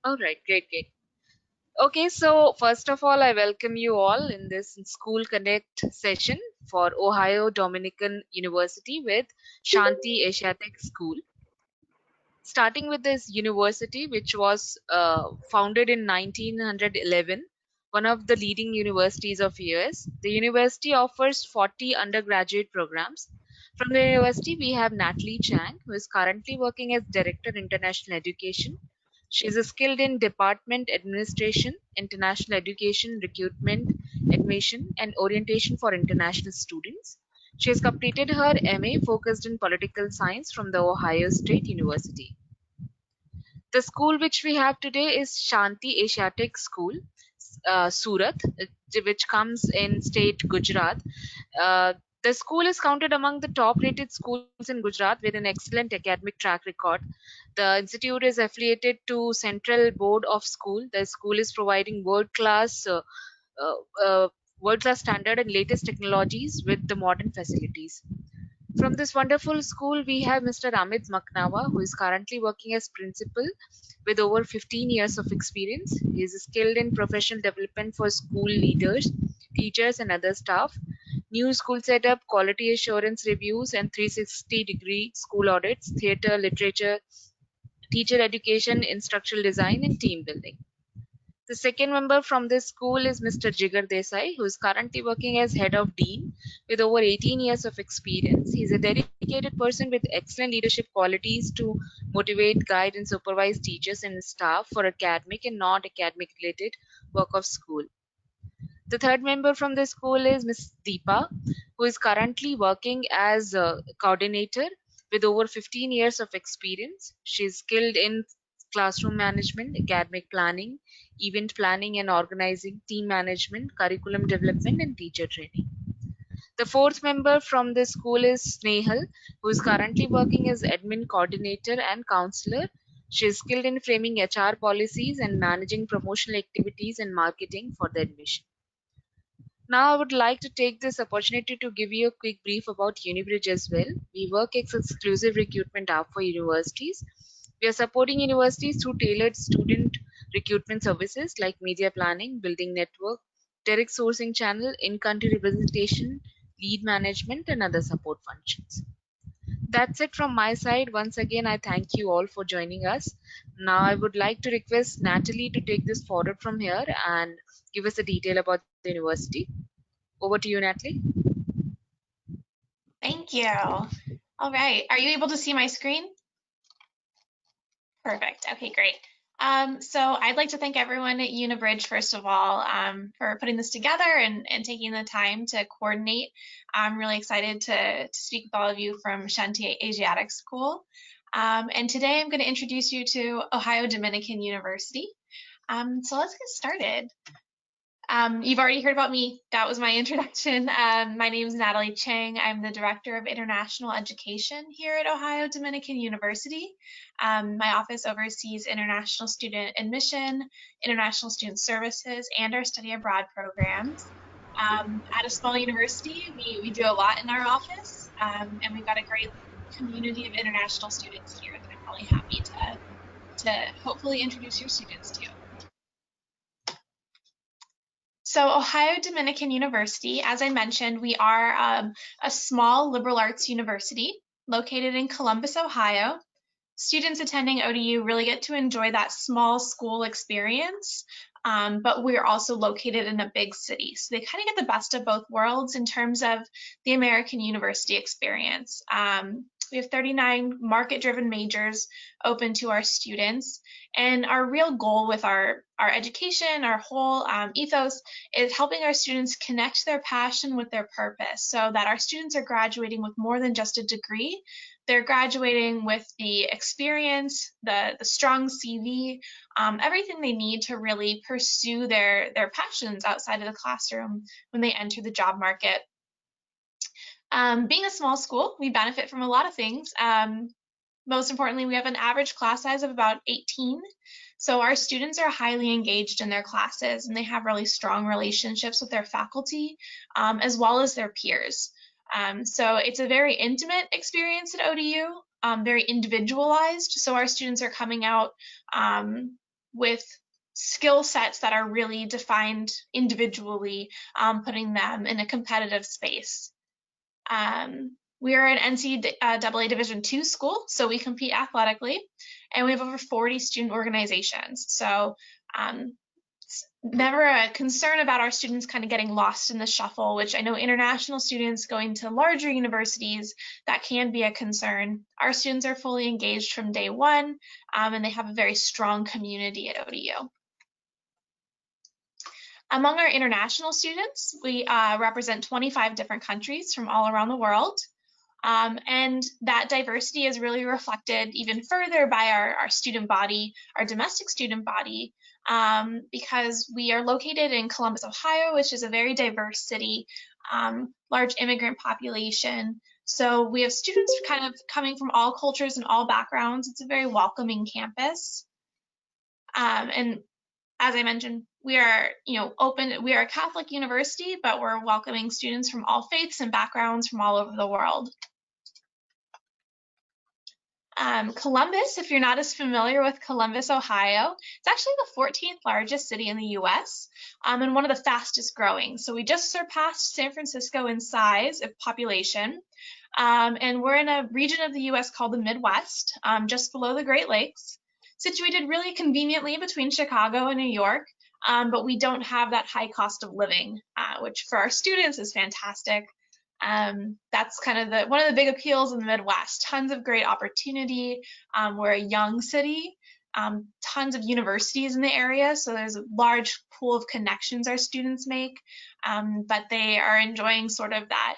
All right, great. Okay, so first of all, I welcome you all in this School Connect session for Ohio Dominican University with Shanti Asiatic School. Starting with this university, which was founded in 1911, one of the leading universities of US. The university offers 40 undergraduate programs. From the university, we have Natalie Chang, who is currently working as Director International Education. She is skilled in Department Administration, International Education, Recruitment, Admission, and Orientation for International Students. She has completed her MA focused in Political Science from the Ohio State University. The school which we have today is Shanti Asiatic School, Surat, which comes in state Gujarat. Uh, the school is counted among the top-rated schools in Gujarat with an excellent academic track record. The institute is affiliated to Central Board of School. The school is providing uh, uh, world-class standard and latest technologies with the modern facilities. From this wonderful school, we have Mr. Amit Maknawa, who is currently working as principal with over 15 years of experience. He is skilled in professional development for school leaders, teachers, and other staff, new school setup, quality assurance reviews, and 360-degree school audits, theatre, literature, teacher education, instructional design, and team building. The second member from this school is Mr. Jigar Desai, who is currently working as head of dean with over 18 years of experience. He is a dedicated person with excellent leadership qualities to motivate, guide, and supervise teachers and staff for academic and non-academic related work of school. The third member from the school is Ms. Deepa, who is currently working as a coordinator with over 15 years of experience. She is skilled in classroom management, academic planning, event planning and organizing, team management, curriculum development, and teacher training. The fourth member from the school is Snehal, who is currently working as admin coordinator and counselor. She is skilled in framing HR policies and managing promotional activities and marketing for the admission. Now, I would like to take this opportunity to give you a quick brief about UniBrijj as well. We work as exclusive recruitment app for universities. We are supporting universities through tailored student recruitment services like media planning, building network, direct sourcing channel, in-country representation, lead management, and other support functions. That's it from my side. Once again, I thank you all for joining us. Now, I would like to request Natalie to take this forward from here and give us a detail about the university. Over to you, Natalie. Thank you. All right. Are you able to see my screen? Perfect. Okay, great. So I'd like to thank everyone at UniBrijj, first of all, for putting this together and taking the time to coordinate. I'm really excited to speak with all of you from Shanti Asiatic School. And today I'm going to introduce you to Ohio Dominican University. So let's get started. You've already heard about me. That was my introduction. My name is Natalie Chang. I'm the Director of International Education here at Ohio Dominican University. My office oversees international student admission, international student services, and our study abroad programs. At a small university, we do a lot in our office, and we've got a great community of international students here that I'm really happy to hopefully introduce your students to. So Ohio Dominican University, as I mentioned, we are a small liberal arts university located in Columbus, Ohio. Students attending ODU really get to enjoy that small school experience, but we're also located in a big city. So they kind of get the best of both worlds in terms of the American university experience. We have 39 market-driven majors open to our students. And our real goal with our education, our whole ethos, is helping our students connect their passion with their purpose so that our students are graduating with more than just a degree. They're graduating with the experience, the strong CV, everything they need to really pursue their passions outside of the classroom when they enter the job market. Being a small school, we benefit from a lot of things. Most importantly, we have an average class size of about 18. So our students are highly engaged in their classes and they have really strong relationships with their faculty as well as their peers. So it's a very intimate experience at ODU, very individualized. So our students are coming out with skill sets that are really defined individually, putting them in a competitive space. We are an NCAA Division II school, so we compete athletically, and we have over 40 student organizations. So it's never a concern about our students kind of getting lost in the shuffle, which I know international students going to larger universities, that can be a concern. Our students are fully engaged from day one, and they have a very strong community at ODU. Among our international students, we represent 25 different countries from all around the world. And that diversity is really reflected even further by our student body, our domestic student body, because we are located in Columbus, Ohio, which is a very diverse city, large immigrant population. So we have students kind of coming from all cultures and all backgrounds. It's a very welcoming campus. And as I mentioned, we are, open. We are a Catholic university, but we're welcoming students from all faiths and backgrounds from all over the world. Columbus, if you're not as familiar with Columbus, Ohio, it's actually the 14th largest city in the US, and one of the fastest growing. So we just surpassed San Francisco in size of population. And we're in a region of the US called the Midwest, just below the Great Lakes, situated really conveniently between Chicago and New York. But we don't have that high cost of living, which for our students is fantastic. That's kind of one of the big appeals in the Midwest. Tons of great opportunity. We're a young city, tons of universities in the area, so there's a large pool of connections our students make, but they are enjoying sort of that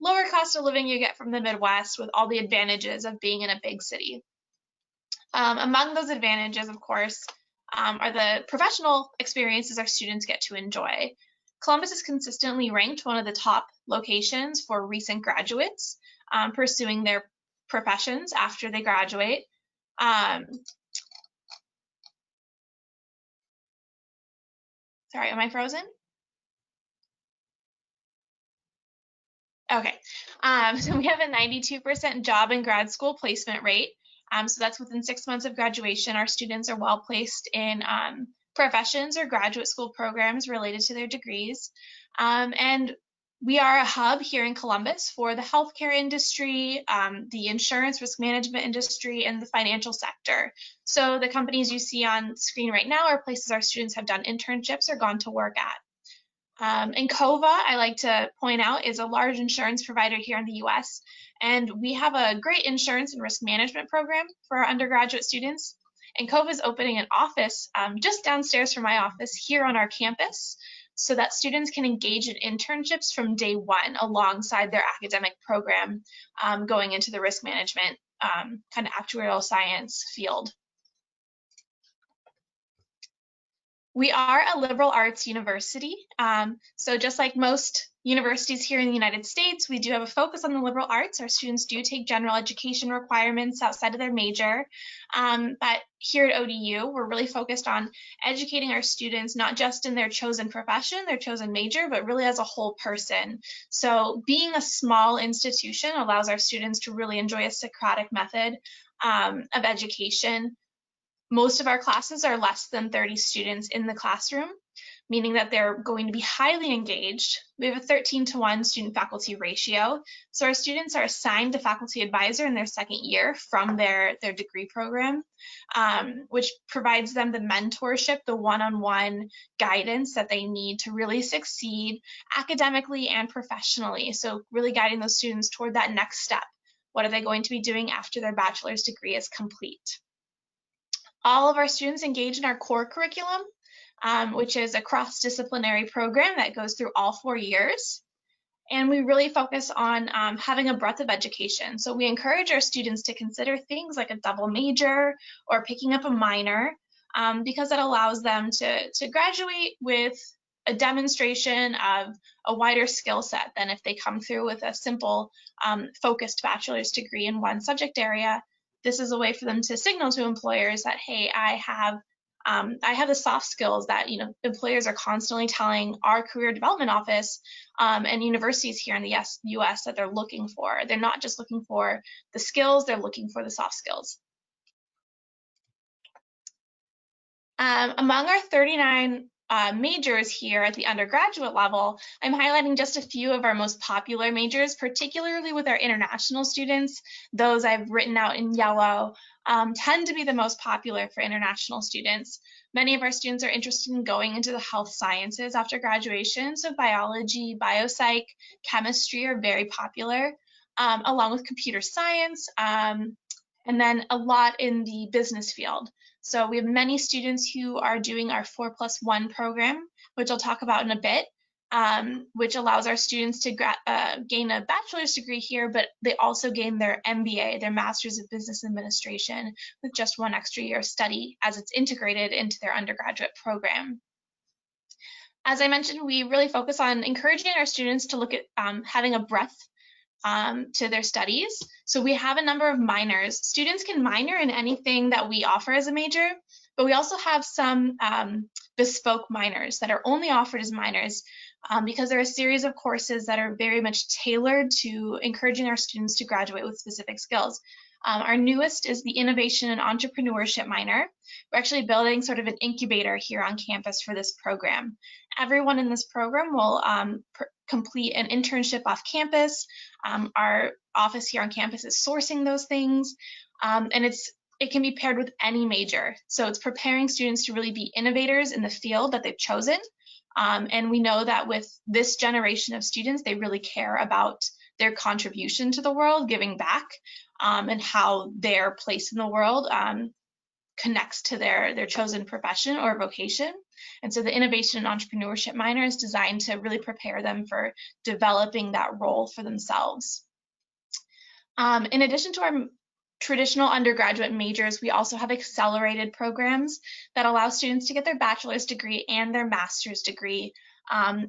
lower cost of living you get from the Midwest with all the advantages of being in a big city. Among those advantages, of course, are the professional experiences our students get to enjoy. Columbus is consistently ranked one of the top locations for recent graduates pursuing their professions after they graduate. Sorry, am I frozen? Okay, so we have a 92% job and grad school placement rate. So that's within 6 months of graduation. Our students are well placed in professions or graduate school programs related to their degrees. And we are a hub here in Columbus for the healthcare industry, the insurance risk management industry, and the financial sector. So the companies you see on screen right now are places our students have done internships or gone to work at. And COVA, I like to point out, is a large insurance provider here in the US, and we have a great insurance and risk management program for our undergraduate students. And COVA is opening an office just downstairs from my office here on our campus so that students can engage in internships from day one alongside their academic program going into the risk management kind of actuarial science field. We are a liberal arts university. So just like most universities here in the United States, we do have a focus on the liberal arts. Our students do take general education requirements outside of their major. But here at ODU, we're really focused on educating our students, not just in their chosen profession, their chosen major, but really as a whole person. So being a small institution allows our students to really enjoy a Socratic method of education. Most of our classes are less than 30 students in the classroom, meaning that they're going to be highly engaged. We have a 13-to-1 student-faculty ratio, so our students are assigned a faculty advisor in their second year from their degree program, which provides them the mentorship, the one-on-one guidance that they need to really succeed academically and professionally, so really guiding those students toward that next step. What are they going to be doing after their bachelor's degree is complete? All of our students engage in our core curriculum, which is a cross-disciplinary program that goes through all 4 years. And we really focus on having a breadth of education. So we encourage our students to consider things like a double major or picking up a minor because it allows them to graduate with a demonstration of a wider skill set than if they come through with a simple focused bachelor's degree in one subject area. This is a way for them to signal to employers that, hey, I have the soft skills that employers are constantly telling our career development office and universities here in the US that they're looking for. They're not just looking for the skills, they're looking for the soft skills. Among our 39 majors here at the undergraduate level, I'm highlighting just a few of our most popular majors, particularly with our international students. Those I've written out in yellow tend to be the most popular for international students. Many of our students are interested in going into the health sciences after graduation, so biology, biopsych, chemistry are very popular, along with computer science, and then a lot in the business field. So we have many students who are doing our 4+1 program, which I'll talk about in a bit, which allows our students to gain a bachelor's degree here, but they also gain their MBA, their Master's of Business Administration, with just one extra year of study as it's integrated into their undergraduate program. As I mentioned, we really focus on encouraging our students to look at having a breadth to their studies. So we have a number of minors. Students can minor in anything that we offer as a major, but we also have some bespoke minors that are only offered as minors because there are a series of courses that are very much tailored to encouraging our students to graduate with specific skills. Our newest is the Innovation and Entrepreneurship minor. We're actually building sort of an incubator here on campus for this program. Everyone in this program will complete an internship off campus. Our office here on campus is sourcing those things, and it can be paired with any major. So it's preparing students to really be innovators in the field that they've chosen. And we know that with this generation of students, they really care about their contribution to the world, giving back, and how their place in the world connects to their chosen profession or vocation. And so the innovation and entrepreneurship minor is designed to really prepare them for developing that role for themselves. In addition to our traditional undergraduate majors, we also have accelerated programs that allow students to get their bachelor's degree and their master's degree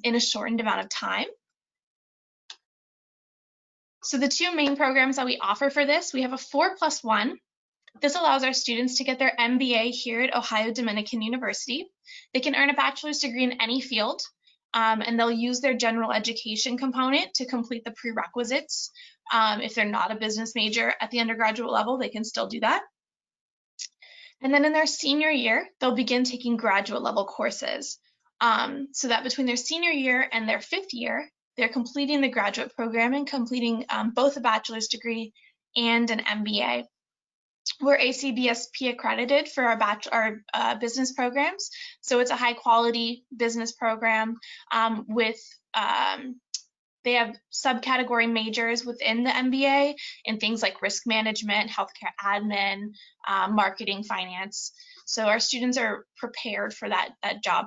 in a shortened amount of time. So the two main programs that we offer for this, we have a 4+1. This allows our students to get their MBA here at Ohio Dominican University. They can earn a bachelor's degree in any field, and they'll use their general education component to complete the prerequisites. If they're not a business major at the undergraduate level, they can still do that. And then in their senior year, they'll begin taking graduate level courses. So that between their senior year and their 5th year, they're completing the graduate program and completing both a bachelor's degree and an MBA. We're ACBSP accredited for our business programs. So it's a high quality business program they have subcategory majors within the MBA in things like risk management, healthcare admin, marketing, finance. So our students are prepared for that job,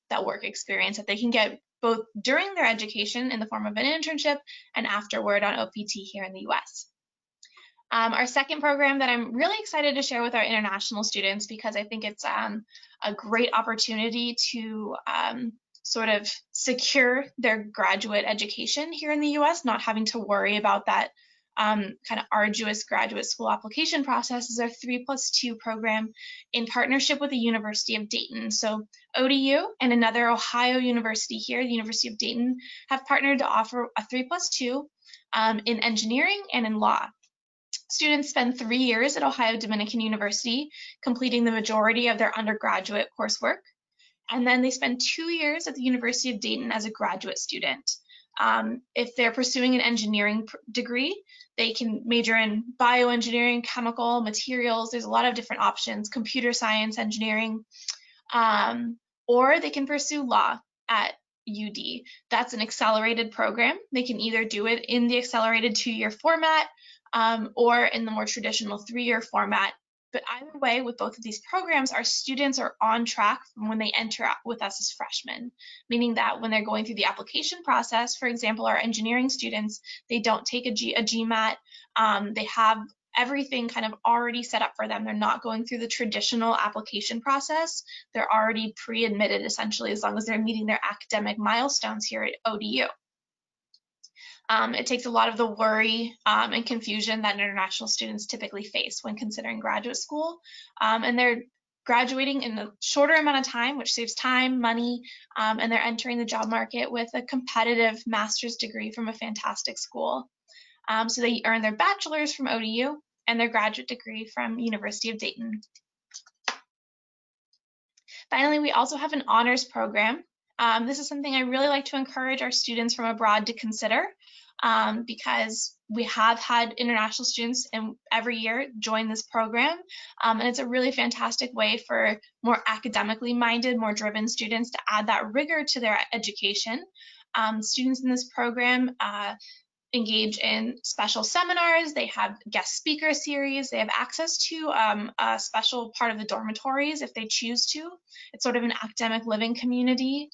that work experience that they can get both during their education in the form of an internship and afterward on OPT here in the US. Our second program that I'm really excited to share with our international students because I think it's a great opportunity to sort of secure their graduate education here in the US, not having to worry about that kind of arduous graduate school application process is our 3+2 program in partnership with the University of Dayton. So ODU and another Ohio university here, the University of Dayton, have partnered to offer a 3+2 in engineering and in law. Students spend 3 years at Ohio Dominican University, completing the majority of their undergraduate coursework. And then they spend 2 years at the University of Dayton as a graduate student. If they're pursuing an engineering degree, they can major in bioengineering, chemical, materials. There's a lot of different options, computer science, engineering, or they can pursue law at UD. That's an accelerated program. They can either do it in the accelerated 2-year format or in the more traditional 3-year format. But either way, with both of these programs, our students are on track from when they enter with us as freshmen, meaning that when they're going through the application process, for example, our engineering students, they don't take a GMAT. They have everything kind of already set up for them. They're not going through the traditional application process. They're already pre-admitted, essentially, as long as they're meeting their academic milestones here at ODU. It takes a lot of the worry and confusion that international students typically face when considering graduate school. And they're graduating in a shorter amount of time, which saves time, money, and they're entering the job market with a competitive master's degree from a fantastic school. So they earn their bachelor's from ODU and their graduate degree from University of Dayton. Finally, we also have an honors program. This is something I really like to encourage our students from abroad to consider, because we have had international students every year join this program, and it's a really fantastic way for more academically minded, more driven students to add that rigor to their education. Students in this program engage in special seminars, they have guest speaker series, they have access to a special part of the dormitories if they choose to. It's sort of an academic living community.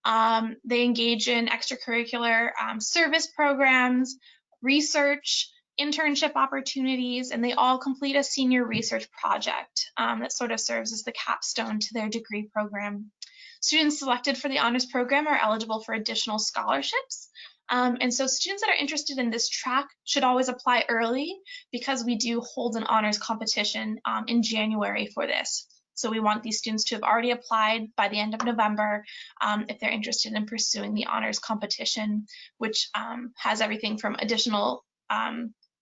They engage in extracurricular service programs, research, internship opportunities, and they all complete a senior research project that sort of serves as the capstone to their degree program. Students selected for the honors program are eligible for additional scholarships. And so students that are interested in this track should always apply early, because we do hold an honors competition in January for this. So we want these students to have already applied by the end of November if they're interested in pursuing the honors competition, which has everything from additional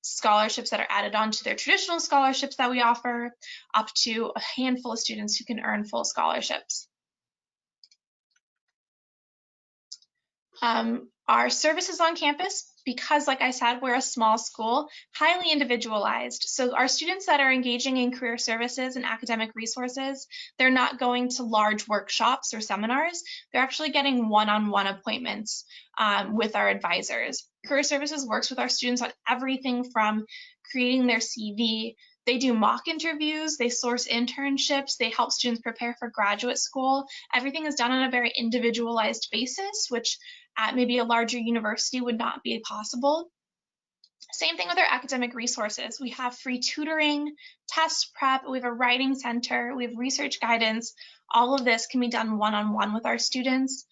scholarships that are added on to their traditional scholarships that we offer, up to a handful of students who can earn full scholarships. Our services on campus, because like I said, we're a small school, highly individualized. So our students that are engaging in career services and academic resources, they're not going to large workshops or seminars. They're actually getting one-on-one appointments with our advisors. Career services works with our students on everything from creating their CV. They do mock interviews, they source internships, they help students prepare for graduate school. Everything is done on a very individualized basis, which at maybe a larger university would not be possible. Same thing with our academic resources. We have free tutoring, test prep, we have a writing center, we have research guidance. All of this can be done one-on-one with our students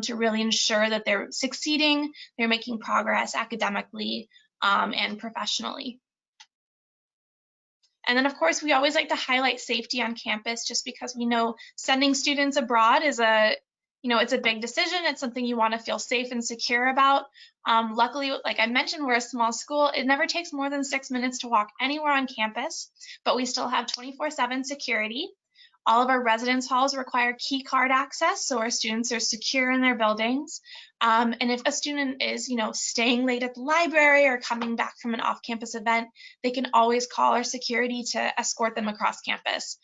to really ensure that they're succeeding, they're making progress academically and professionally. And then, of course, we always like to highlight safety on campus, just because we know sending students abroad is it's a big decision. It's something you want to feel safe and secure about. Luckily, like I mentioned, we're a small school. It never takes more than 6 minutes to walk anywhere on campus, but we still have 24/7 security. All of our residence halls require key card access, so our students are secure in their buildings. And if a student is, staying late at the library or coming back from an off-campus event, they can always call our security to escort them across campus.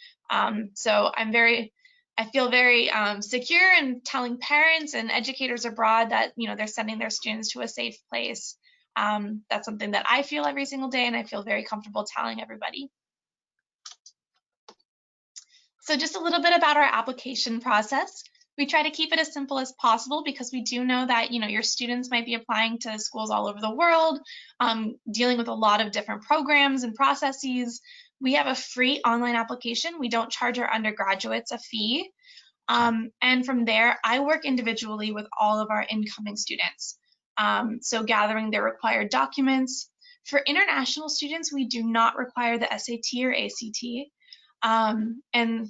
So I feel very secure in telling parents and educators abroad that they're sending their students to a safe place. That's something that I feel every single day, and I feel very comfortable telling everybody. So just a little bit about our application process. We try to keep it as simple as possible, because we do know that your students might be applying to schools all over the world, dealing with a lot of different programs and processes. We have a free online application. We don't charge our undergraduates a fee. And from there, I work individually with all of our incoming students. So gathering their required documents. For international students, we do not require the SAT or ACT. And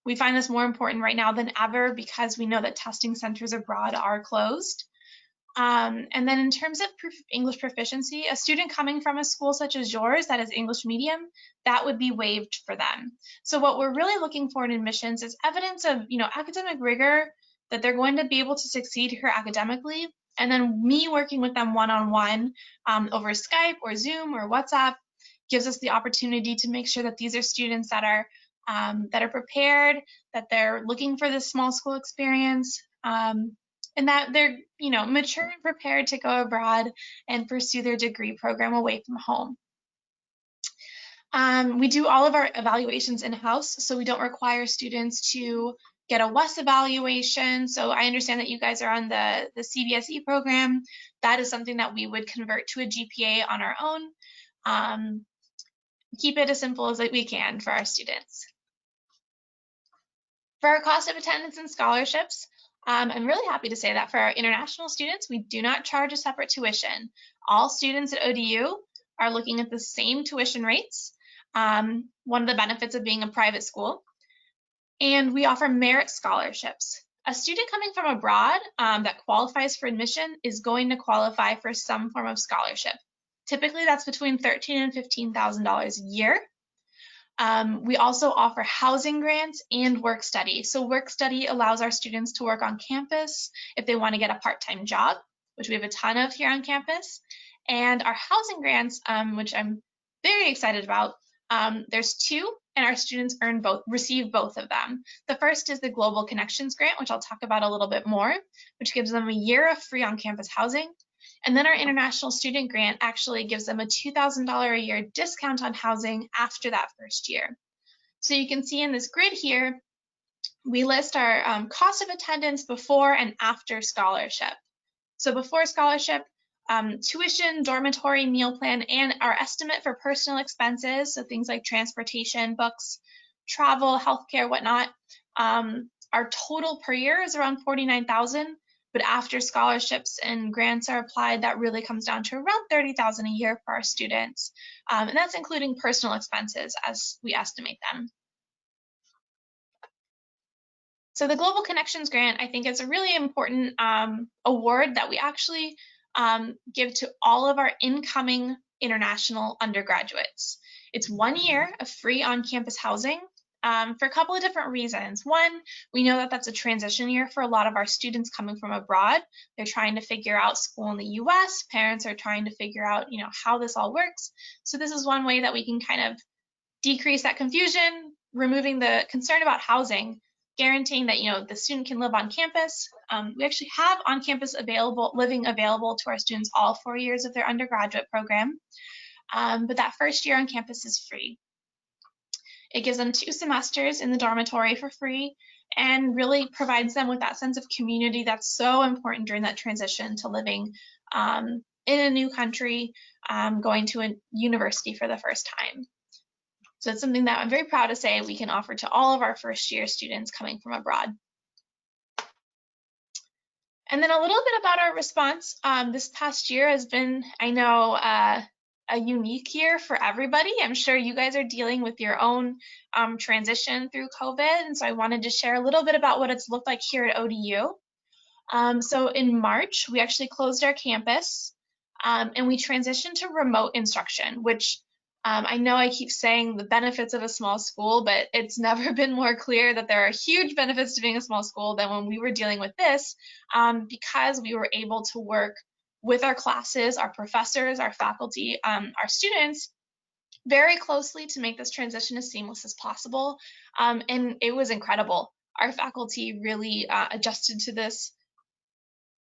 we find this more important right now than ever, because we know that testing centers abroad are closed. And then in terms of English proficiency, a student coming from a school such as yours that is English medium, that would be waived for them. So what we're really looking for in admissions is evidence of academic rigor, that they're going to be able to succeed here academically, and then me working with them one-on-one over Skype or Zoom or WhatsApp gives us the opportunity to make sure that these are students that are prepared, that they're looking for this small school experience, and that they're mature and prepared to go abroad and pursue their degree program away from home. We do all of our evaluations in-house, so we don't require students to get a WES evaluation. So I understand that you guys are on the CBSE program. That is something that we would convert to a GPA on our own. Keep it as simple as we can for our students. For our cost of attendance and scholarships, I'm really happy to say that for our international students, we do not charge a separate tuition. All students at ODU are looking at the same tuition rates, one of the benefits of being a private school. And we offer merit scholarships. A student coming from abroad that qualifies for admission is going to qualify for some form of scholarship. Typically, that's between $13,000 and $15,000 a year. We also offer housing grants and work study. So work study allows our students to work on campus if they want to get a part-time job, which we have a ton of here on campus. And our housing grants, which I'm very excited about, there's two, and our students receive both of them. The first is the Global Connections Grant, which I'll talk about a little bit more, which gives them a year of free on-campus housing. And then our International Student Grant actually gives them a $2,000 a year discount on housing after that first year. So you can see in this grid here, we list our cost of attendance before and after scholarship. So before scholarship, tuition, dormitory, meal plan, and our estimate for personal expenses, so things like transportation, books, travel, healthcare, whatnot. Our total per year is around $49,000, but after scholarships and grants are applied, that really comes down to around $30,000 a year for our students, and that's including personal expenses as we estimate them. So the Global Connections Grant, I think, is a really important award that we actually give to all of our incoming international undergraduates. It's 1 year of free on-campus housing for a couple of different reasons. One, we know that that's a transition year for a lot of our students coming from abroad. They're trying to figure out school in the US. Parents are trying to figure out, how this all works. So this is one way that we can kind of decrease that confusion, removing the concern about housing, guaranteeing that the student can live on campus. We actually have on-campus living available to our students all 4 years of their undergraduate program, but that first year on campus is free. It gives them 2 semesters in the dormitory for free and really provides them with that sense of community that's so important during that transition to living in a new country, going to a university for the first time. So it's something that I'm very proud to say we can offer to all of our first year students coming from abroad. And then a little bit about our response. This past year has been, I know, a unique year for everybody. I'm sure you guys are dealing with your own transition through COVID. And so I wanted to share a little bit about what it's looked like here at ODU. So in March, we actually closed our campus and we transitioned to remote instruction, which I know I keep saying the benefits of a small school, but it's never been more clear that there are huge benefits to being a small school than when we were dealing with this, because we were able to work with our classes, our professors, our faculty, our students very closely to make this transition as seamless as possible. And it was incredible. Our faculty really adjusted to this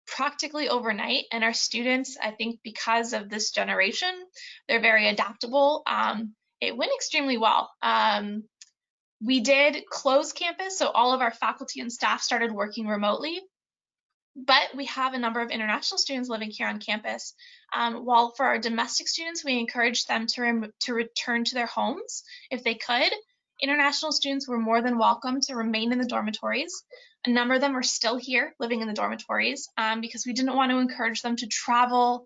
practically overnight, and our students, I think because of this generation, they're very adaptable. It went extremely well. We did close campus, so all of our faculty and staff started working remotely, but we have a number of international students living here on campus. While for our domestic students, we encouraged them to return to their homes if they could. International students were more than welcome to remain in the dormitories. A number of them are still here living in the dormitories because we didn't want to encourage them to travel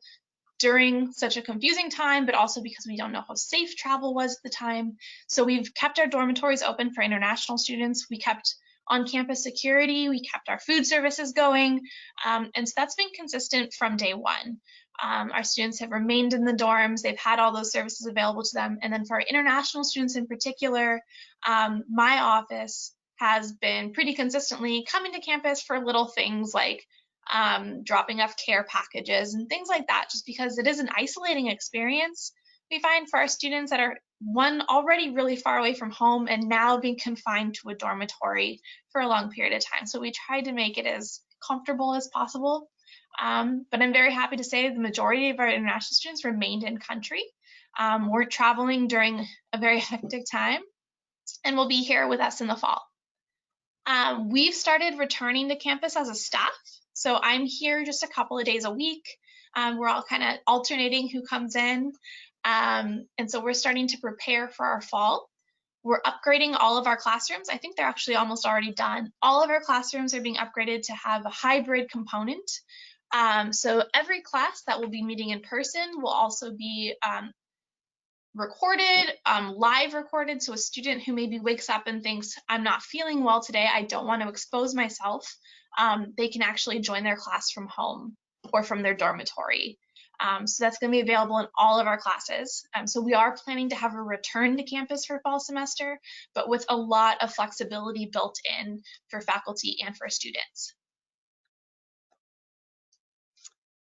during such a confusing time, but also because we don't know how safe travel was at the time. So we've kept our dormitories open for international students. We kept on-campus security. We kept our food services going. And so that's been consistent from day one. Our students have remained in the dorms. They've had all those services available to them. And then for our international students in particular, my office has been pretty consistently coming to campus for little things like dropping off care packages and things like that, just because it is an isolating experience. We find for our students that are already really far away from home and now being confined to a dormitory for a long period of time. So we tried to make it as comfortable as possible. But I'm very happy to say the majority of our international students remained in country. We're traveling during a very hectic time and will be here with us in the fall. We've started returning to campus as a staff. So I'm here just a couple of days a week. We're all kind of alternating who comes in. And so we're starting to prepare for our fall. We're upgrading all of our classrooms. I think they're actually almost already done. All of our classrooms are being upgraded to have a hybrid component. So every class that will be meeting in person will also be recorded, live recorded. So a student who maybe wakes up and thinks, I'm not feeling well today, I don't want to expose myself, they can actually join their class from home or from their dormitory. So that's going to be available in all of our classes. So we are planning to have a return to campus for fall semester, but with a lot of flexibility built in for faculty and for students.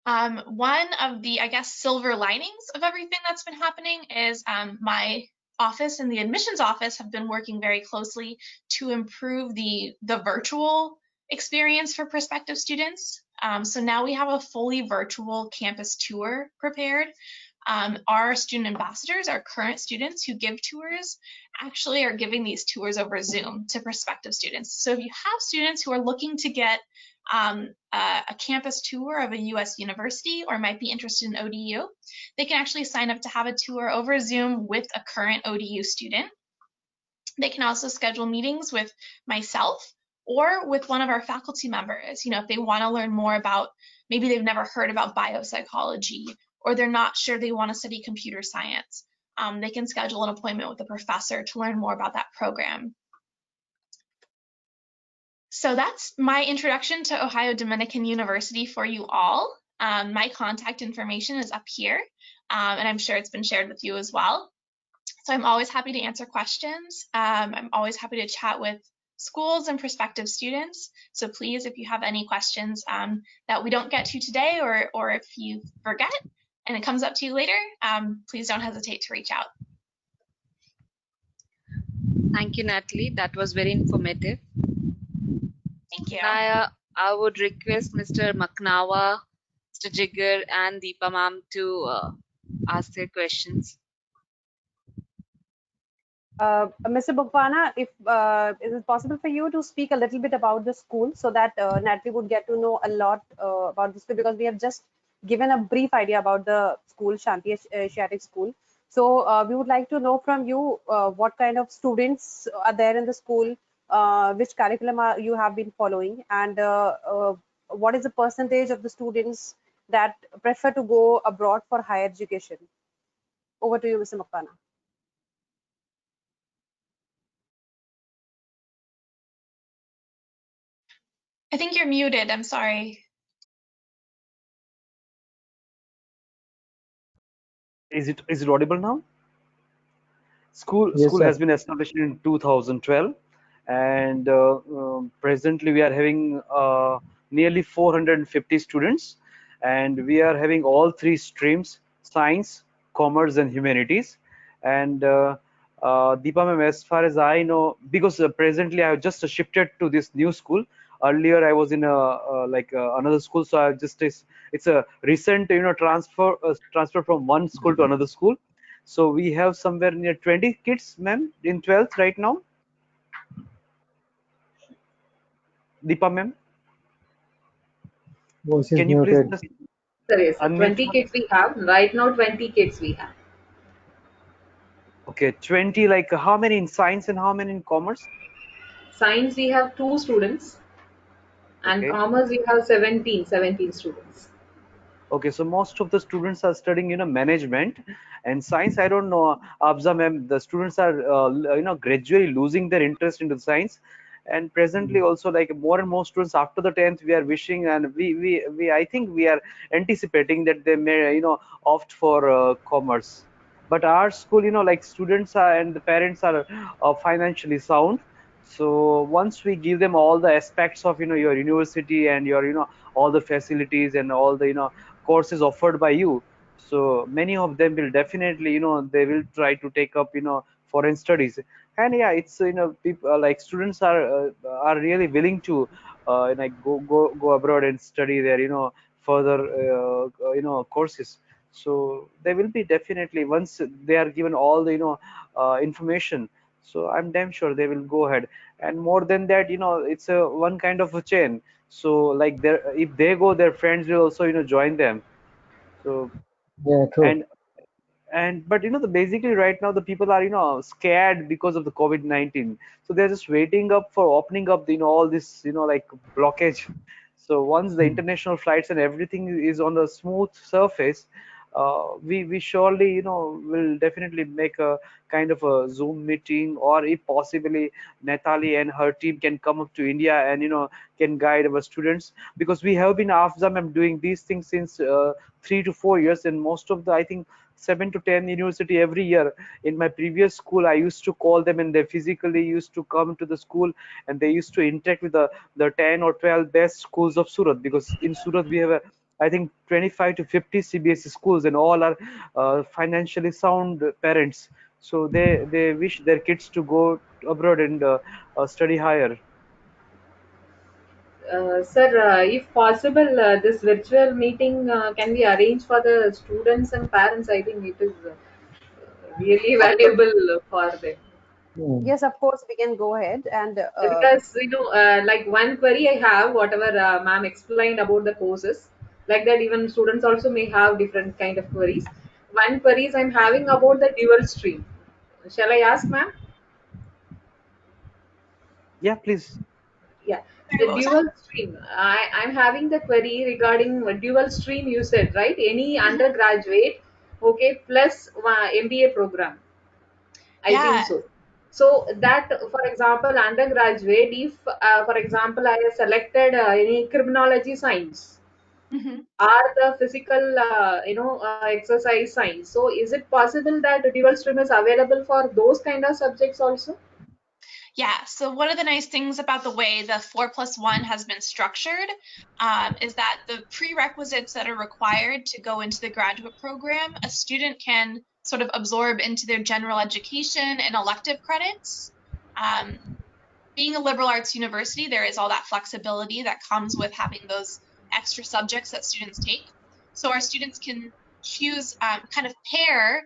One of the, I guess, silver linings of everything that's been happening is my office and the admissions office have been working very closely to improve the virtual experience for prospective students. So now we have a fully virtual campus tour prepared. Our student ambassadors, our current students who give tours, actually are giving these tours over Zoom to prospective students. So if you have students who are looking to get a campus tour of a US university or might be interested in ODU, they can actually sign up to have a tour over Zoom with a current ODU student. They can also schedule meetings with myself or with one of our faculty members. You know, if they want to learn more about, maybe they've never heard about biopsychology or they're not sure they want to study computer science, they can schedule an appointment with a professor to learn more about that program. So that's my introduction to Ohio Dominican University for you all. My contact information is up here, and I'm sure it's been shared with you as well. So I'm always happy to answer questions. I'm always happy to chat with schools and prospective students. So please, if you have any questions that we don't get to today, or if you forget and it comes up to you later, please don't hesitate to reach out. Thank you, Natalie. That was very informative. Thank you. I would request Mr. Maknawa, Mr. Jigger, and Deepa ma'am to ask their questions. Mr. Bukwana, if is it possible for you to speak a little bit about the school so that Natalie would get to know a lot about the school, because we have just given a brief idea about the school, Shanti Asiatic School. So we would like to know from you what kind of students are there in the school, which curriculum you have been following, and what is the percentage of the students that prefer to go abroad for higher education. Over to you, Mr. Bukwana. I think you're muted. I'm sorry. Is it audible now? School Yes, has sir. been established in 2012, and presently we are having nearly 450 students, and we are having all three streams: science, commerce, and humanities. And Deepa ma'am, as far as I know, because presently I have just shifted to this new school. Earlier I was in another school, so I just it's a recent transfer from one school to another school. So we have somewhere near 20 kids, ma'am, in 12th right now. Deepa ma'am, Voice is can you please muted. just Sir, yes, sir. unmute 20 your... kids we have. Right now, 20 kids we have. Okay, 20, like how many in science and how many in commerce? Science, we have 2 students, and Okay. commerce, we have 17 students. Okay, so most of the students are studying, management, and science. I don't know, Abza ma'am, the students are, gradually losing their interest into science, and presently also like more and more students after the 10th, we are wishing, and we I think we are anticipating that they may, opt for commerce. But our school, like students are and the parents are financially sound. So once we give them all the aspects of, your university and your, all the facilities and all the, courses offered by you, so many of them will definitely, they will try to take up, foreign studies. And yeah, it's, people like students are really willing to like go abroad and study their, further courses. So they will be definitely, once they are given all the, information, so I'm damn sure they will go ahead. And more than that, it's a one kind of a chain. So like if they go, their friends will also, join them. So Yeah, true. and but the basically right now the people are, scared because of the COVID-19. So they're just waiting up for opening up the, all this, like blockage. So once the Hmm. international flights and everything is on a smooth surface, we surely will definitely make a kind of a Zoom meeting, or if possibly Natali and her team can come up to India and can guide our students, because we have been after them doing these things since 3 to 4 years, and most of the, I think, 7 to 10 university every year. In my previous school, I used to call them, and they physically used to come to the school, and they used to interact with the 10 or 12 best schools of Surat, because in Surat we have I think 25 to 50 CBSE schools, and all are financially sound parents. So they wish their kids to go abroad and study higher. Sir, if possible, this virtual meeting can be arranged for the students and parents. I think it is really Of course. valuable for them. Hmm. Yes, of course, we can go ahead and Because like one query I have, whatever ma'am explained about the courses, like that even students also may have different kind of queries. One queries I'm having about the dual stream. Shall I ask, ma'am? Yeah, please. Yeah, Sorry, the what was that? dual stream. I'm having the query regarding dual stream. You said right? Any Mhm. undergraduate, okay, plus MBA program. I think Yeah. so. So that, for example, undergraduate, if for example I have selected any criminology science Mhm. or the physical, exercise science. So is it possible that dual stream is available for those kind of subjects also? Yeah, so one of the nice things about the way the 4+1 has been structured is that the prerequisites that are required to go into the graduate program, a student can sort of absorb into their general education and elective credits. Um, Being a liberal arts university, there is all that flexibility that comes with having those extra subjects that students take. So our students can choose, kind of pair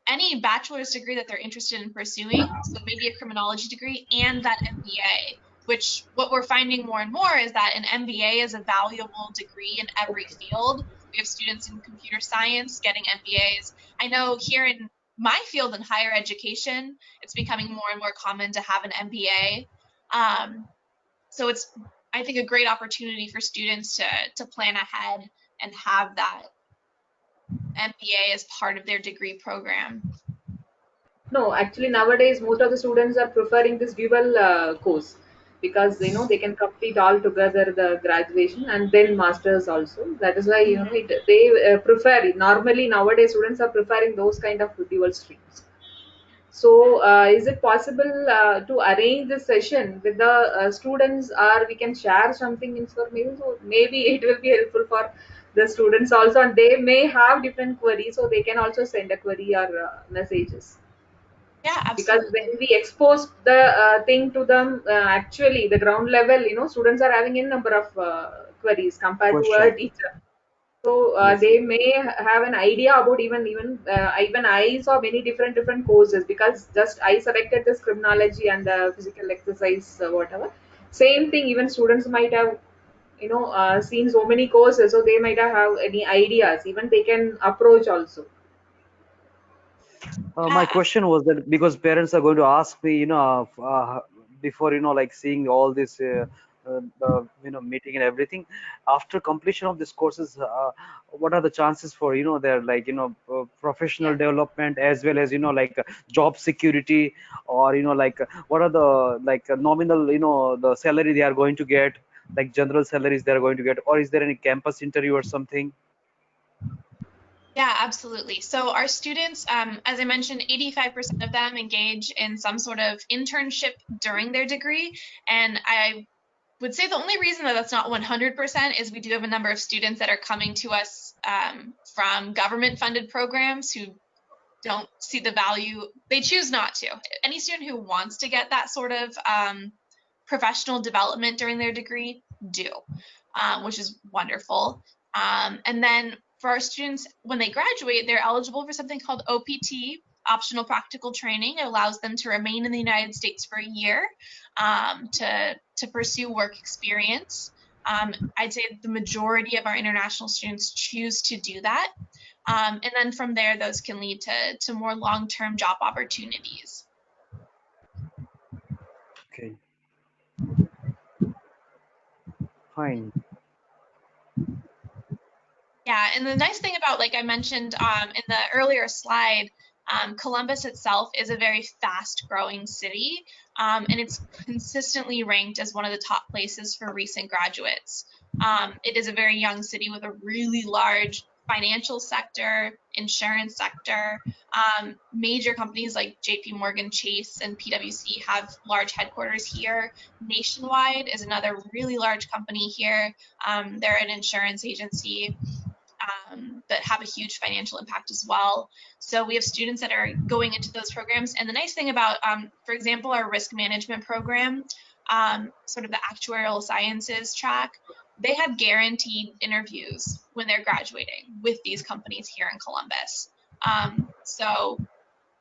any bachelor's degree that they're interested in pursuing, so maybe a criminology degree and that MBA, which what we're finding more and more is that an MBA is a valuable degree in every Okay. field. We have students in computer science getting MBAs. I know here in my field in higher education, it's becoming more and more common to have an MBA. So it's, I think, a great opportunity for students to plan ahead and have that MBA as part of their degree program. No, actually nowadays most of the students are preferring this dual course, because they can complete all together the graduation and then masters also. That is why Mhm. they prefer, normally nowadays students are preferring those kind of dual streams. So is it possible to arrange this session with the students, or we can share something information? So maybe it will be helpful for the students also, and they may have different queries, so they can also send a query or messages. Yeah, Because absolutely. when we expose the thing to them, actually the ground level, students are having a number of queries compared to a Question. teacher. So Yes. they may have an idea about, even I saw many different courses, because just I selected this criminology and the physical exercise, whatever. Same thing, even students might have seen so many courses, so they might have any ideas, even they can approach also. My Yeah, question was that, because parents are going to ask me, before, like seeing all this, the meeting and everything, after completion of these courses, what are the chances for their, like, yeah. professional development, as well as like job security, or like what are the, like, nominal, the salary they are going to get, like general salaries they are going to get, or is there any campus interview or something? Yeah, absolutely. So our students, as I mentioned, 85% of them engage in some sort of internship during their degree. And I would say the only reason that that's not 100% is we do have a number of students that are coming to us from government funded programs who don't see the value. They choose not to. Any student who wants to get that sort of professional development during their degree do, which is wonderful. And then for our students, when they graduate, they're eligible for something called OPT, optional practical training. It allows them to remain in the United States for a year to pursue work experience. I'd say the majority of our international students choose to do that. And then from there, those can lead to more long term job opportunities. Okay, fine. Yeah, and the nice thing about, like I mentioned in the earlier slide, Columbus itself is a very fast-growing city, and it's consistently ranked as one of the top places for recent graduates. It is a very young city with a really large financial sector, insurance sector. Major companies like JP Morgan Chase and PwC have large headquarters here. Nationwide is another really large company here. They're an insurance agency that have a huge financial impact as well. So we have students that are going into those programs. And the nice thing about, for example, our risk management program, sort of the actuarial sciences track, they have guaranteed interviews when they're graduating with these companies here in Columbus. So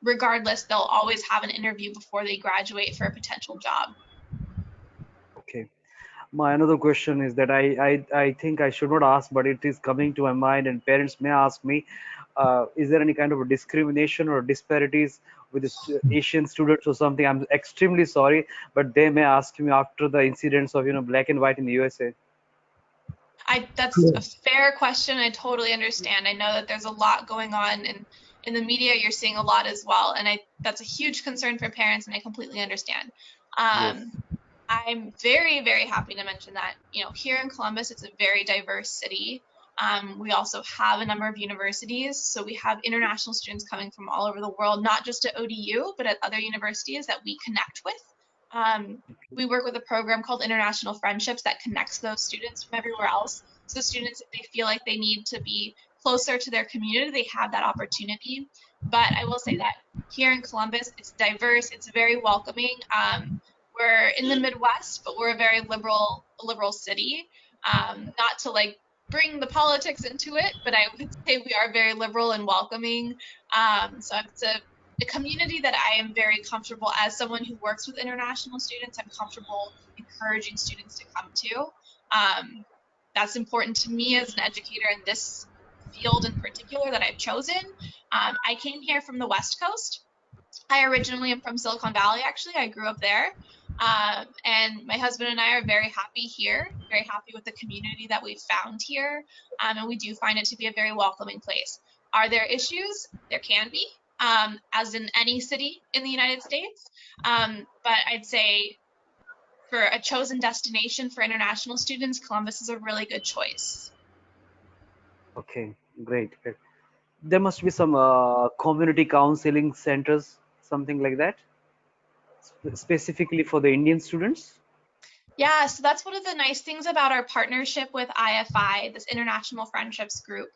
regardless, they'll always have an interview before they graduate for a potential job. Okay. My another question is that I think I should not ask, but it is coming to my mind, and parents may ask me, is there any kind of a discrimination or disparities with the Asian students or something? I'm extremely sorry, but they may ask me after the incidents of black and white in the USA. That's a fair question. I totally understand. I know that there's a lot going on in the media. You're seeing a lot as well, and that's a huge concern for parents, and I completely understand. Yes. I'm very, very happy to mention that, here in Columbus, it's a very diverse city. We also have a number of universities, so we have international students coming from all over the world, not just at ODU, but at other universities that we connect with. We work with a program called International Friendships that connects those students from everywhere else. So students, if they feel like they need to be closer to their community, they have that opportunity. But I will say that here in Columbus, it's diverse, it's very welcoming. We're in the Midwest, but we're a very liberal city. Not to like bring the politics into it, but I would say we are very liberal and welcoming. So it's a community that I am very comfortable, as someone who works with international students, I'm comfortable encouraging students to come to. That's important to me as an educator in this field in particular that I've chosen. I came here from the West Coast. I originally am from Silicon Valley, actually. I grew up there. And my husband and I are very happy here, very happy with the community that we've found here. And we do find it to be a very welcoming place. Are there issues? There can be, as in any city in the United States. But I'd say for a chosen destination for international students, Columbus is a really good choice. Okay, great. There must be some community counseling centers, something like that, specifically for the Indian students. Yeah, so that's one of the nice things about our partnership with IFI, this International Friendships Group.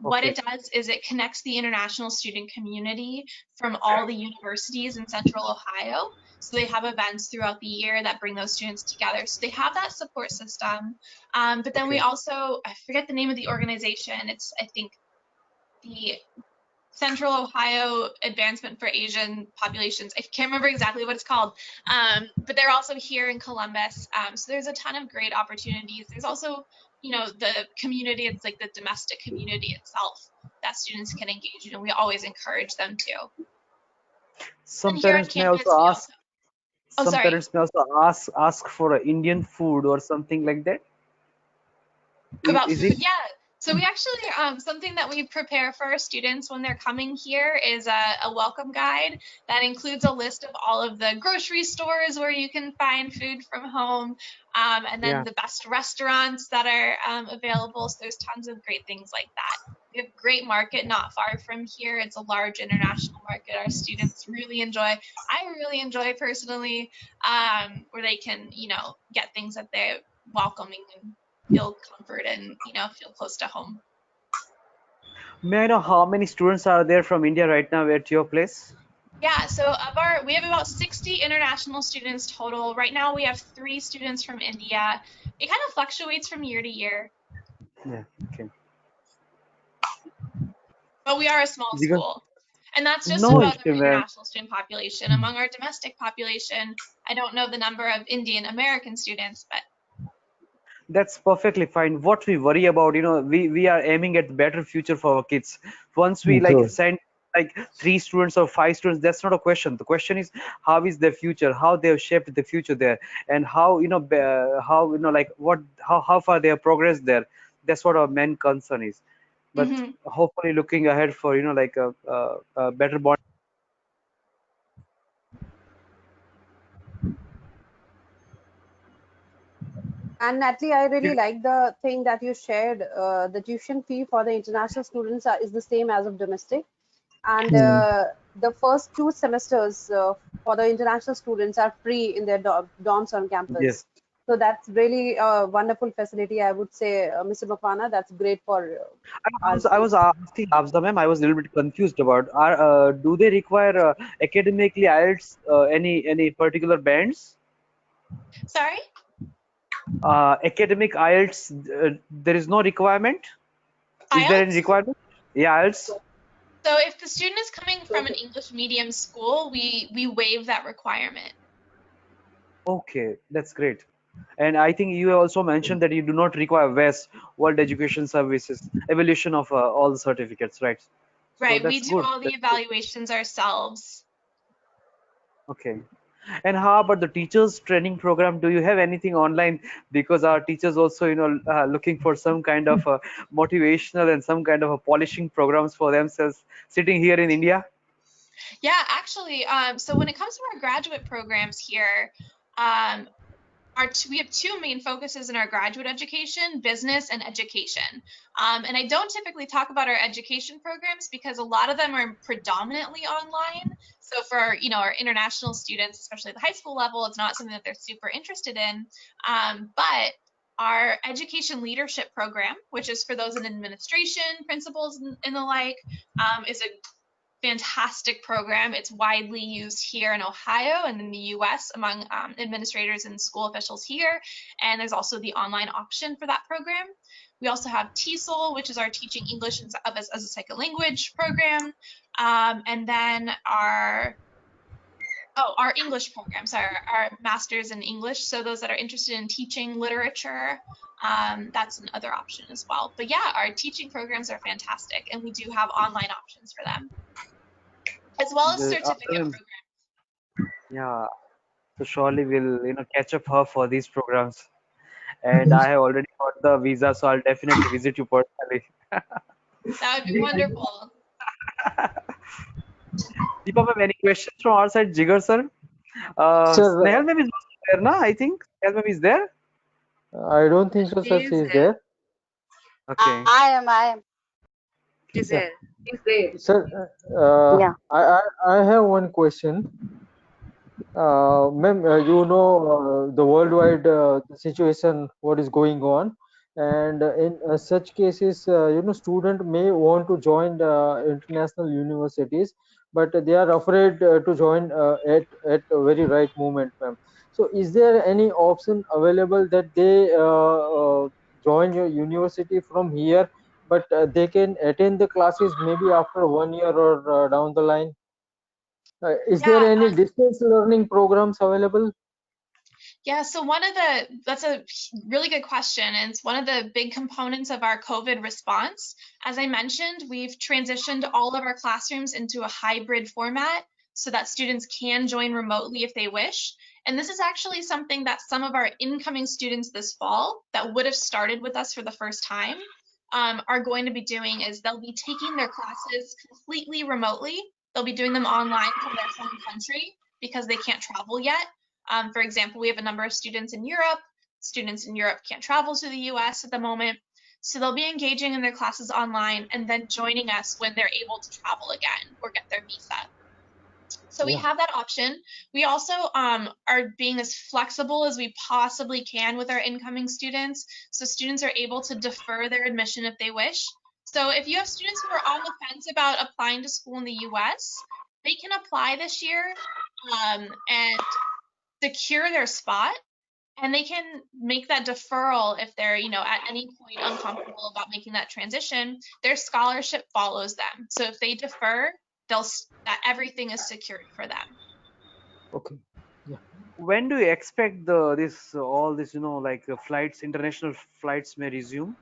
What Okay. it does is it connects the international student community from all the universities in Central Ohio. So they have events throughout the year that bring those students together. So they have that support system. But then we Okay. also, I forget the name of the organization. It's, I think, the Central Ohio Advancement for Asian Populations. I can't remember exactly what it's called, but they're also here in Columbus. So there's a ton of great opportunities. There's also, the community, it's like the domestic community itself that students can engage in, and we always encourage them to. Some And here on parents may also campus, we ask. also, oh, Some sorry. parents may also ask for a Indian food or something like that. About Is it? food, yeah. So we actually, something that we prepare for our students when they're coming here is a welcome guide that includes a list of all of the grocery stores where you can find food from home, and then Yeah. the best restaurants that are available. So there's tons of great things like that. We have a great market not far from here. It's a large international market. Our students really enjoy. I really enjoy personally, where they can, get things that they're welcoming and feel comfort and feel close to home. May I know how many students are there from India right now at your place? Yeah, so we have about 60 international students total. Right now we have 3 students from India. It kind of fluctuates from year to year, Yeah. Okay. but we are a small Because school. And that's just no about issue, our ma'am. international student population. Among our domestic population, I don't know the number of Indian American students, but That's perfectly fine. What we worry about, we are aiming at better future for our kids. Once we like True. send like 3 students or 5 students, that's not a question. The question is how is their future, how they have shaped the future there, and how how like how far they have progressed there. That's what our main concern is. But Hmm. hopefully looking ahead for like a better bond. And Natalie, I really like the thing that you shared. The tuition fee for the international students is the same as of domestic, and Hmm. the first 2 semesters for the international students are free in their dorms on Yes. campus. So that's really a wonderful facility, I would say, Mr. Makwana. That's great for our I was students. asking Afza ma'am, I was a little bit confused about do they require academically IELTS any particular bands? Sorry? Academic IELTS, there is no requirement. Is there any IELTS? requirement? Yeah, IELTS. So if the student is coming from an English medium school, we waive that requirement. Okay, that's great. And I think you also mentioned that you do not require WES, World Education Services, evaluation of all the certificates, right? So Right, we that's do good. all the That's good. evaluations ourselves. Okay. And how about the teachers training program? Do you have anything online? Because our teachers also, looking for some kind of motivational and some kind of a polishing programs for themselves sitting here in India. Yeah, actually, so when it comes to our graduate programs here, um, we have two main focuses in our graduate education: business and education. And I don't typically talk about our education programs because a lot of them are predominantly online. So for our international students, especially at the high school level, it's not something that they're super interested in. But our education leadership program, which is for those in administration, principals, and the like, is a fantastic program. It's widely used here in Ohio and in the US among administrators and school officials here. And there's also the online option for that program. We also have TESOL, which is our Teaching English as a Second Language program. And then our English program, sorry, our Masters in English. So those that are interested in teaching literature, that's another option as well. But yeah, our teaching programs are fantastic, and we do have online options for them, as well as certificate programs. Yeah. So surely we'll, catch up her for these programs. And I have already got the visa, so I'll definitely visit you personally. That would be wonderful. Deepa ma'am, any questions from our side? Jigar sir? Sir, Snehal ma'am is also there, na? I think Snehal ma'am is there. I don't think so, She sir. She is is there. there. Okay. I am. She's Yeah, there. Is there. sir. Yeah. I have one question. Ma'am, you know the worldwide situation, what is going on, and in such cases, student may want to join international universities, but they are afraid to join at a very right moment, ma'am. So, is there any option available that they join your university from here, but they can attend the classes maybe after 1 year or down the line? Is there Yeah, any distance learning programs available? yeah. So that's a really good question, and it's one of the big components of our COVID response. As I mentioned, we've transitioned all of our classrooms into a hybrid format so that students can join remotely if they wish. And this is actually something that some of our incoming students this fall that would have started with us for the first time are going to be doing is they'll be taking their classes completely remotely. They'll be doing them online from their home country because they can't travel yet. For example, we have a number of students in Europe. Students in Europe can't travel to the US at the moment. So they'll be engaging in their classes online and then joining us when they're able to travel again or get their visa. So we Yeah, have that option. We also are being as flexible as we possibly can with our incoming students. So students are able to defer their admission if they wish. So if you have students who are on the fence about applying to school in the US, they can apply this year and secure their spot, and they can make that deferral if they're at any point uncomfortable about making that transition. Their scholarship follows them, so if they defer, that everything is secured for them. okay. Yeah. When do you expect this all this like flights, international flights may resume?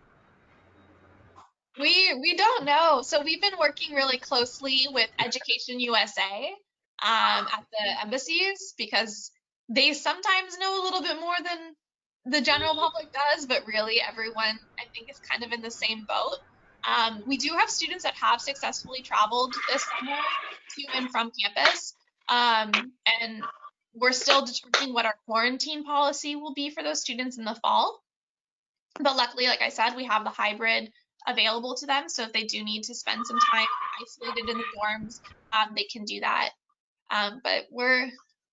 We don't know. So we've been working really closely with Education USA at the embassies because they sometimes know a little bit more than the general public does, but really everyone, I think is kind of in the same boat. We do have students that have successfully traveled this summer to and from campus, and we're still determining what our quarantine policy will be for those students in the fall. But luckily, like I said, we have the hybrid available to them. So if they do need to spend some time isolated in the dorms, they can do that. But we're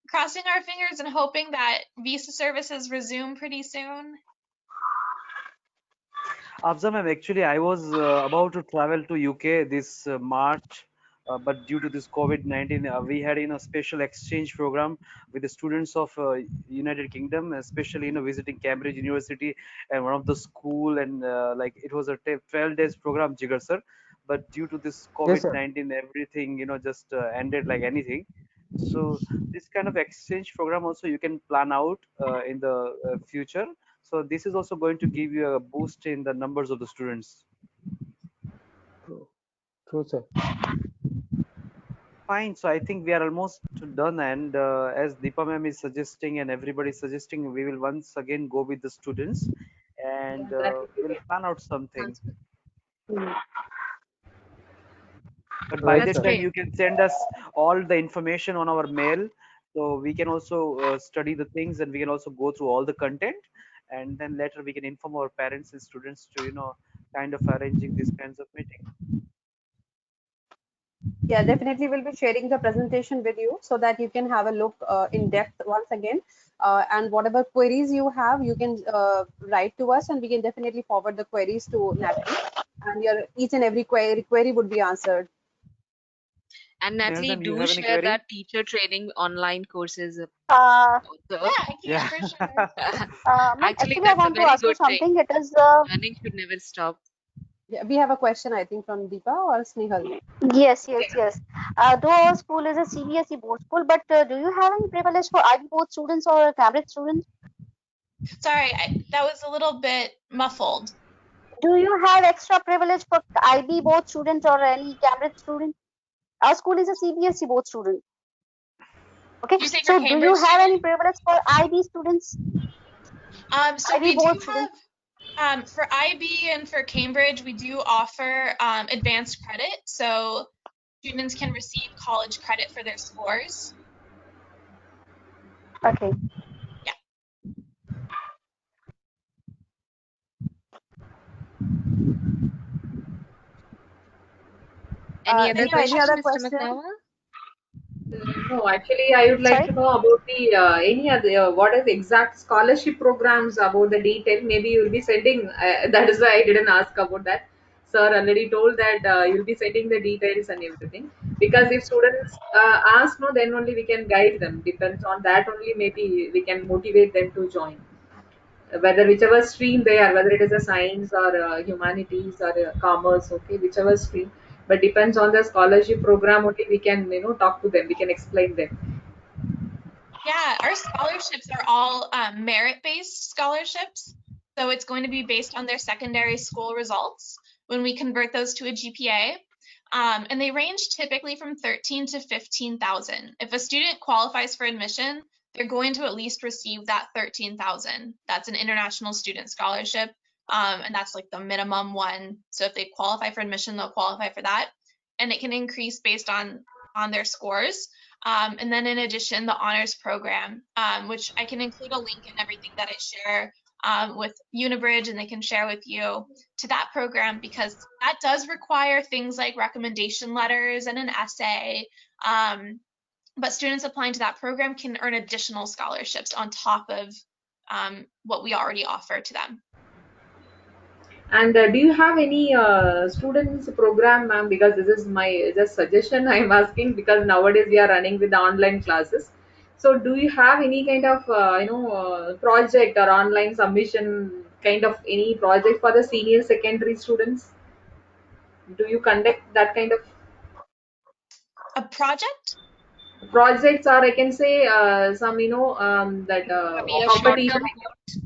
crossing our fingers and hoping that visa services resume pretty soon. Afza ma'am, actually, I was about to travel to UK this March, but due to this COVID-19, we had a special exchange program with the students of United Kingdom, especially visiting Cambridge University and one of the school, and like it was a 12 days program, Jigar sir. But due to this Yes, sir. COVID-19, everything just ended like anything. So this kind of exchange program also you can plan out in the future. So this is also going to give you a boost in the numbers of the students. True, true, sir. Fine. So I think we are almost done. And as Deepa ma'am is suggesting and everybody is suggesting, we will once again go with the students and Yeah, that would be we'll great. plan out something. Sounds good. Mhm. But by Right, That's that sir. time, great. you can send us all the information on our mail. So we can also study the things and we can also go through all the content. And then later we can inform our parents and students to, kind of arranging these kinds of meeting. Yeah, definitely we'll be sharing the presentation with you so that you can have a look in depth once again. And whatever queries you have, you can write to us and we can definitely forward the queries to Natalie. And your each and every query would be answered. And Snehal Natalie, ma'am, you do have any share query? that teacher training online courses Uh, Yeah, also. I can Yeah. for sure. Ma'am, Actually, actually, I that's a want to very ask you good thing. something. It is, Learning should never stop. Yeah, we have a question, I think, from Deepa or Snehal. yes, yes, Yeah. yes. Though our school is a CBSE board school, but do you have any privilege for IB board students or Cambridge students? Sorry, that was a little bit muffled. Do you have extra privilege for IB board students or any Cambridge student? Our school is a CBSE board student. Okay, Did you say for so do you Cambridge have any students? privilege for IB students, So IB we do board students? have for IB and for Cambridge, we do offer advanced credit, so students can receive college credit for their scores. Okay. Yeah. Any other Any Deepa, other any question, other questions? Mr. question? McNamara? No, actually, I would like Sorry. to know about the any other what are the exact scholarship programs about the detail. Maybe you'll be sending. That is why I didn't ask about that. Sir already told that you'll be sending the details and everything. Because if students ask, no, then only we can guide them. Depends on that only. Maybe we can motivate them to join. Whether whichever stream they are, whether it is a science or humanities or commerce, okay, whichever stream. But depends on the scholarship program only. We can talk to them. We can explain them. Yeah, our scholarships are all merit-based scholarships. So it's going to be based on their secondary school results when we convert those to a GPA. And they range typically from 13 to 15,000. If a student qualifies for admission, they're going to at least receive that 13,000. That's an international student scholarship. And that's like the minimum one. So if they qualify for admission, they'll qualify for that. And it can increase based on their scores. And then in addition, the honors program, which I can include a link in everything that I share with UniBrijj, and they can share with you to that program, because that does require things like recommendation letters and an essay. But students applying to that program can earn additional scholarships on top of what we already offer to them. And do you have any students program, ma'am? Because this is my just suggestion I'm asking, because nowadays we are running with the online classes. So do you have any kind of project or online submission kind of any project for the senior secondary students? Do you conduct that kind of A project? projects, or I can say some that Maybe a competition? short-term course.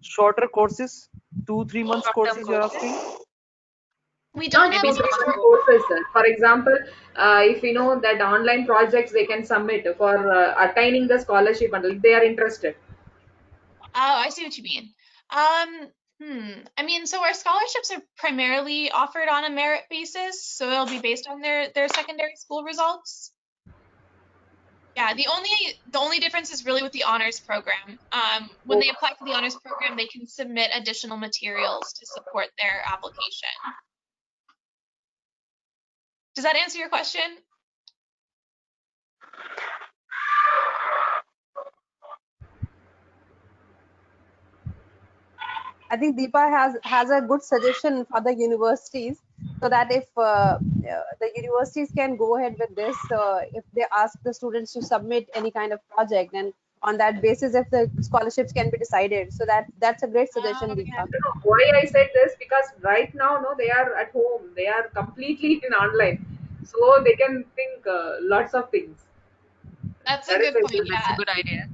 Shorter courses, 2 3 months Short-term courses you're courses. asking? We don't Not have Maybe two, any three summer months short. course. courses, sir. For example, if you know that online projects they can submit for attaining the scholarship, and if they are interested. Oh, I see what you mean. I mean, so our scholarships are primarily offered on a merit basis, so it'll be based on their secondary school results. Yeah, the only difference is really with the honors program. When they apply for the honors program, they can submit additional materials to support their application. Does that answer your question? I think Deepa has a good suggestion for the universities, so that if the universities can go ahead with this, if they ask the students to submit any kind of project, and on that basis, if the scholarships can be decided, so that's a great suggestion, Oh, yeah. Deepa. No, no, why I said this, because right now, no, they are at home. They are completely in online, so they can think lots of things. That's a That is good the point. Yeah, issue. that's a Yeah. good idea.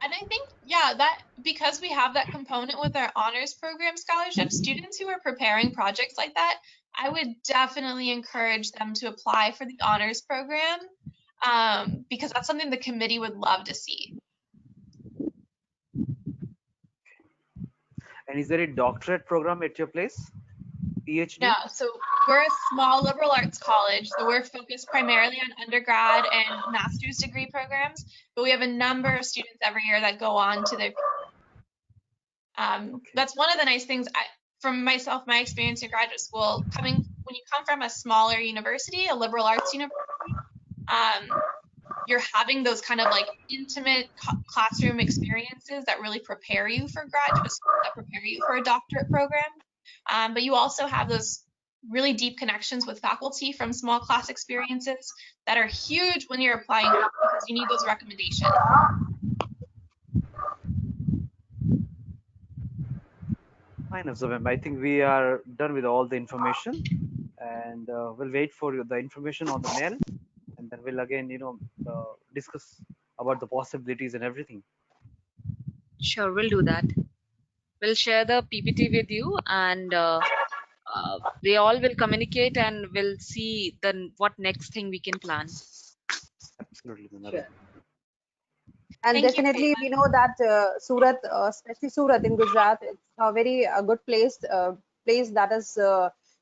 And I think, yeah, that because we have that component with our honors program scholarship, students who are preparing projects like that, I would definitely encourage them to apply for the honors program, because that's something the committee would love to see. And is there a doctorate program at your place? PhD? No, so we're a small liberal arts college, so we're focused primarily on undergrad and master's degree programs, but we have a number of students every year that go on to their that's one of the nice things from myself, my experience in graduate school, when you come from a smaller university, a liberal arts university, you're having those kind of like intimate classroom experiences that really prepare you for graduate school, that prepare you for a doctorate program. But you also have those really deep connections with faculty from small class experiences that are huge when you're applying because you need those recommendations. Fine, Abzam. I think we are done with all the information, and we'll wait for the information on the mail, and then we'll again, discuss about the possibilities and everything. Sure, we'll do that. We'll share the PPT with you, and we all will communicate, and we'll see then what next thing we can plan. Absolutely, Sure. Manali. And Thank you, definitely, we know that Surat, especially Surat in Gujarat, it's a very good place that is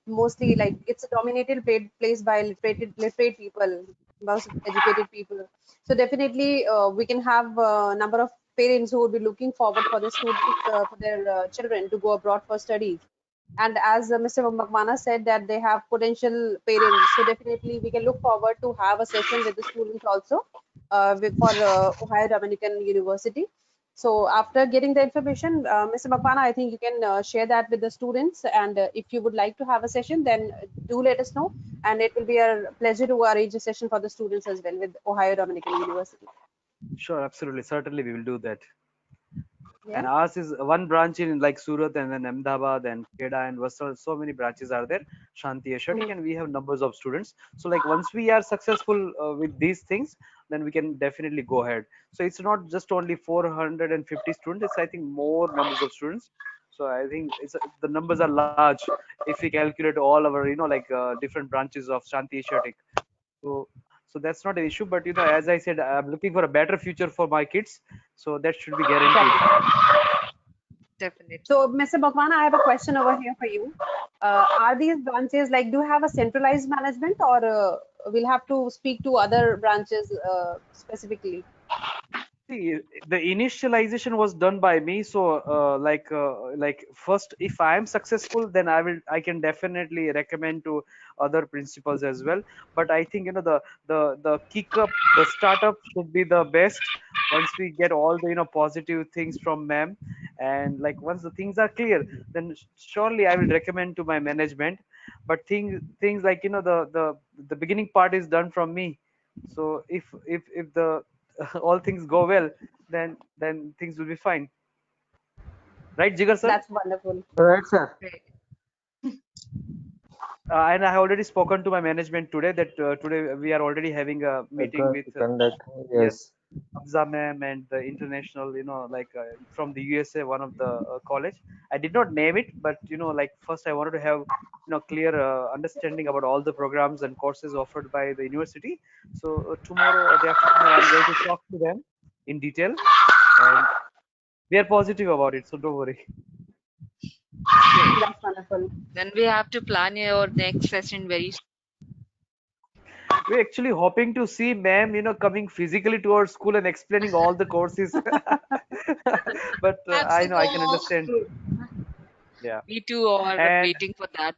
mostly like it's a dominated place by literate people, most educated people. So definitely, we can have a number of parents who would be looking forward for their students, for their children to go abroad for studies. And as Mr. Makwana said that they have potential parents, so definitely we can look forward to have a session with the students also for Ohio Dominican University. So after getting the information, Mr. Makwana, I think you can share that with the students. And if you would like to have a session, then do let us know. And it will be a pleasure to arrange a session for the students as well with Ohio Dominican University. Sure, absolutely, certainly we will do that. Yeah. And ours is one branch in like Surat, and then Ahmedabad and Kheda and Vasal. So many branches are there. Shanti Asiatic, Mhm. and we have numbers of students. So like once we are successful with these things, then we can definitely go ahead. So it's not just only 450 students. It's I think more numbers of students. So I think the numbers are large if we calculate all our like different branches of Shanti Asiatic. So that's not an issue. But as I said, I'm looking for a better future for my kids. So that should be guaranteed. Definitely. So, Mr. Makwana, I have a question over here for you. Are these branches like, do you have a centralized management, or we'll have to speak to other branches specifically? See, the initialization was done by me. So, like first, if I am successful, then I can definitely recommend to other principals as well. But I think the kick up, the startup should be the best once we get all the positive things from ma'am, and like once the things are clear, then surely I will recommend to my management. But things like the beginning part is done from me. So if the all things go well, then things will be fine, right, Jigar sir? That's wonderful. Right, sir. Great. And I have already spoken to my management today that today we are already having a meeting Going with to conduct. yes, Yes. Abza ma'am and the international, like from the USA, one of the college. I did not name it, but like first I wanted to have clear understanding about all the programs and courses offered by the university. So tomorrow or day after tomorrow, I'm going to talk to them in detail, and we are positive about it. So don't worry. Great. That's wonderful. Then we have to plan your next session very soon. We're actually hoping to see ma'am, coming physically to our school and explaining all the courses. But That's I the know I can goal. understand. Yeah. We too are And waiting for that.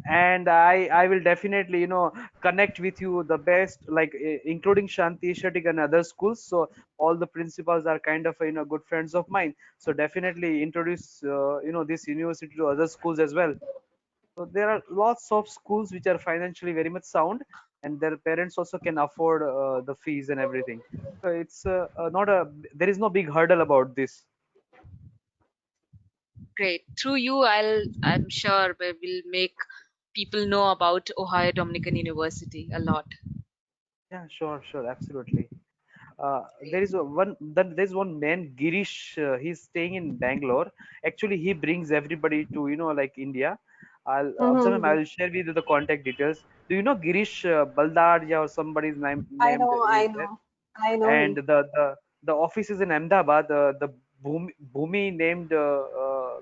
I will definitely connect with you the best, like including Shanti Asiatic and other schools. So all the principals are kind of good friends of mine. So definitely introduce this university to other schools as well. So there are lots of schools which are financially very much sound, and their parents also can afford the fees and everything. So it's not a there is no big hurdle about this. Great. Through you, I'm sure we will make people know about Ohio Dominican University a lot. Yeah, sure, absolutely. Great. There's one man Girish. He's staying in Bangalore. Actually, he brings everybody to like India. Mm-hmm. I'll share with you the contact details. Do you know Girish Baldarja or somebody's name I named know, is I there? know, I know And him. the office is in Ahmedabad. The Bhumi named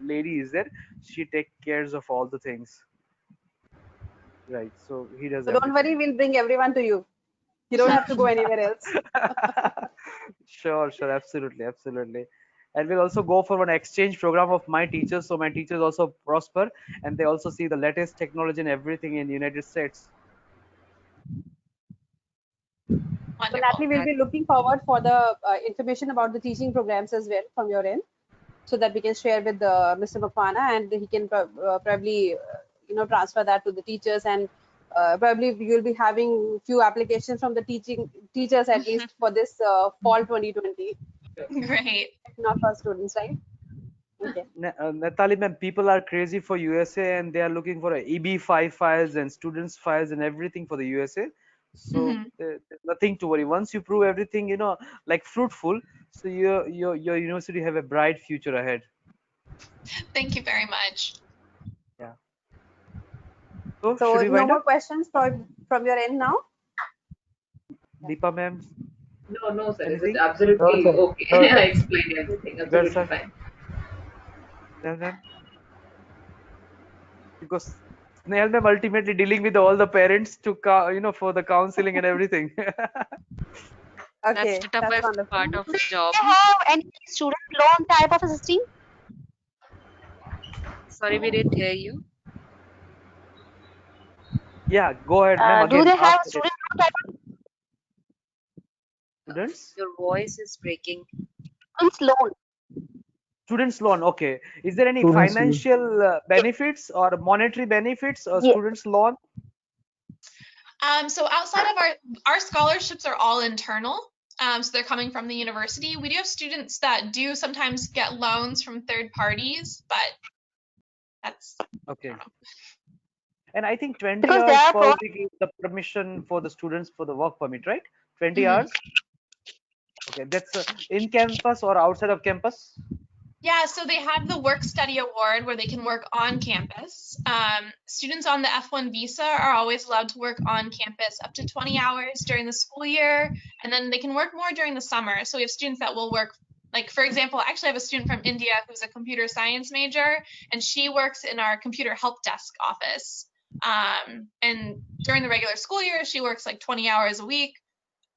lady is there. She takes cares of all the things. Right. So he does So don't everything. worry, we'll bring everyone to you. You don't have to go anywhere else. Sure, absolutely. And we'll also go for an exchange program of my teachers, so my teachers also prosper and they also see the latest technology and everything in United States. So Natalie, Wonderful. we'll That be looking forward for the information about the teaching programs as well from your end, so that we can share with Mr. Mapana, and he can probably transfer that to the teachers, and probably we will be having few applications from the teachers at least for this fall 2020, Great. not for students, right? Okay. Natali ma'am, people are crazy for USA and they are looking for a EB5 files and students files and everything for the USA. So Mhm. there's nothing to worry. Once you prove everything, like fruitful, so your university have a bright future ahead. Thank you very much. Yeah. So should So we no wind more up? questions from your end now. Yeah. Deepa ma'am, No, no, sir. Is it anything? No, absolutely sir. okay? No, I sir. explained everything. Well, Absolutely sir, fine. Snell ma'am, because Snail ma'am ultimately dealing with all the parents to for the counseling and everything. that's the Okay, that's toughest wonderful. part of Do the job. they have any student loan type of a system? Sorry, we didn't hear you. Yeah, go ahead, ma'am. Do Again, they ask have it. student loan type of Students. Your voice is breaking. students loan? Students loan. Okay. Is there any Students will. financial Yes. benefits or monetary benefits or Yes. students loan? So outside of our scholarships are all internal. So they're coming from the university. We do have students that do sometimes get loans from third parties, but that's I Okay. don't know. And I think 20 Because they hours are per pro. week is the permission for the students for the work permit, right? 20 Mhm. hours. Okay. That's in campus or outside of campus? Yeah, so they have the work study award where they can work on campus. Students on the F1 visa are always allowed to work on campus up to 20 hours during the school year, and then they can work more during the summer. So we have students that will work, like, for example, I actually have a student from India who's a computer science major, and she works in our computer help desk office. And during the regular school year, she works like 20 hours a week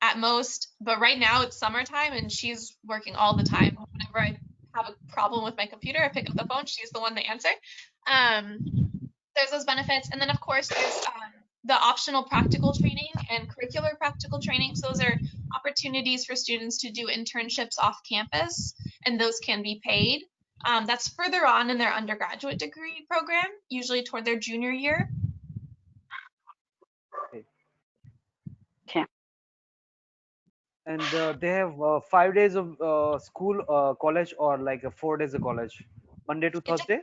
at most. But right now it's summertime and she's working all the time. Whenever I have a problem with my computer, I pick up the phone, she's the one to answer. Um, there's those benefits. And then, of course, there's the optional practical training and curricular practical training. So those are opportunities for students to do internships off campus, and those can be paid. That's further on in their undergraduate degree program, usually toward their junior year. Okay. Okay. And they have 5 days of school, college, or like 4 days of college, Monday to It Thursday.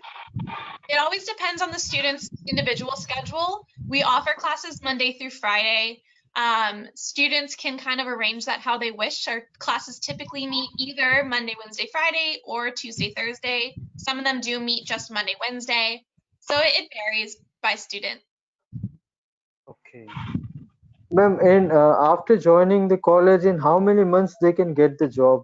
It always depends on the student's individual schedule. We offer classes Monday through Friday. Students can kind of arrange that how they wish. Our classes typically meet either Monday, Wednesday, Friday, or Tuesday, Thursday. Some of them do meet just Monday, Wednesday. So it varies by student. Okay. Ma'am, and after joining the college, in how many months they can get the job?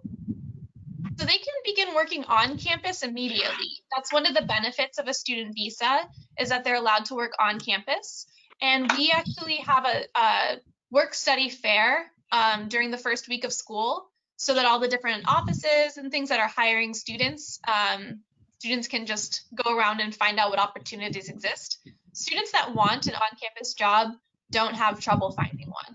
So they can begin working on campus immediately. That's one of the benefits of a student visa, is that they're allowed to work on campus. And we actually have a work-study fair during the first week of school, so that all the different offices and things that are hiring students, students can just go around and find out what opportunities exist. Students that want an on-campus job don't have trouble finding one.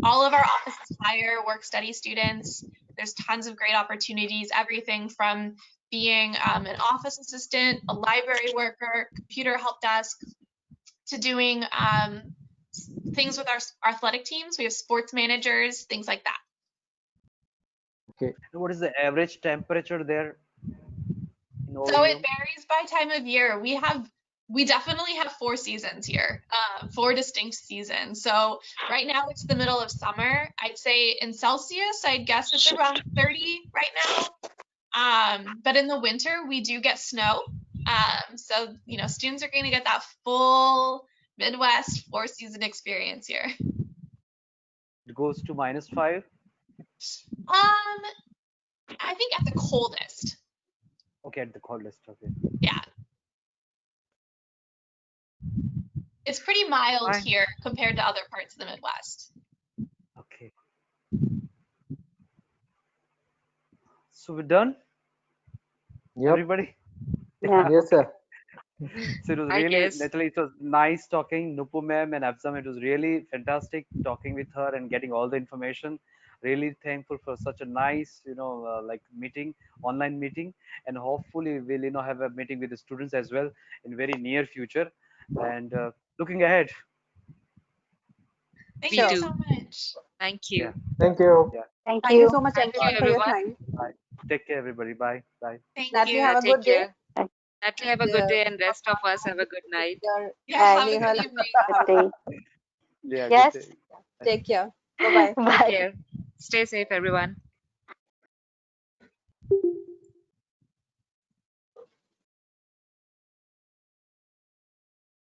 All of our offices hire work-study students. There's tons of great opportunities, everything from being an office assistant, a library worker, computer help desk, to doing things with our athletic teams. We have sports managers, things like that. Okay. What is the average temperature there? So it varies by time of year. We definitely have 4 seasons here, 4 distinct seasons. So right now it's the middle of summer. I'd say in Celsius, I'd guess it's around 30 right now. But in the winter, we do get snow. So, you know, students are going to get that full Midwest 4-season experience here. It goes to -5. I think at the coldest. Okay, at the coldest. Okay. Yeah. It's pretty mild Fine. here compared to other parts of the Midwest. Okay. So we're done. Yep. Everybody. Yeah. Yes, sir. So it was I really, guess. Natalie, it was nice talking. Nupu ma'am and Absam, it was really fantastic talking with her and getting all the information. Really thankful for such a nice, like meeting, online meeting, and hopefully we'll, have a meeting with the students as well in very near future. And looking ahead. Thank We you do. so much. Thank you. Yeah. Thank you. Yeah. Thank Thank you you. so much, Thank you, everyone, for your everyone. time. Bye. Take care, everybody. Bye. Bye. Thank Natalie, you. have a Take good day. care. Natalie, have a good day, and rest of us have a good night. Yeah, have a good evening. Good day. Yeah. Good Yes. day. Take care. Bye-bye. Take Bye. care. Stay safe, everyone.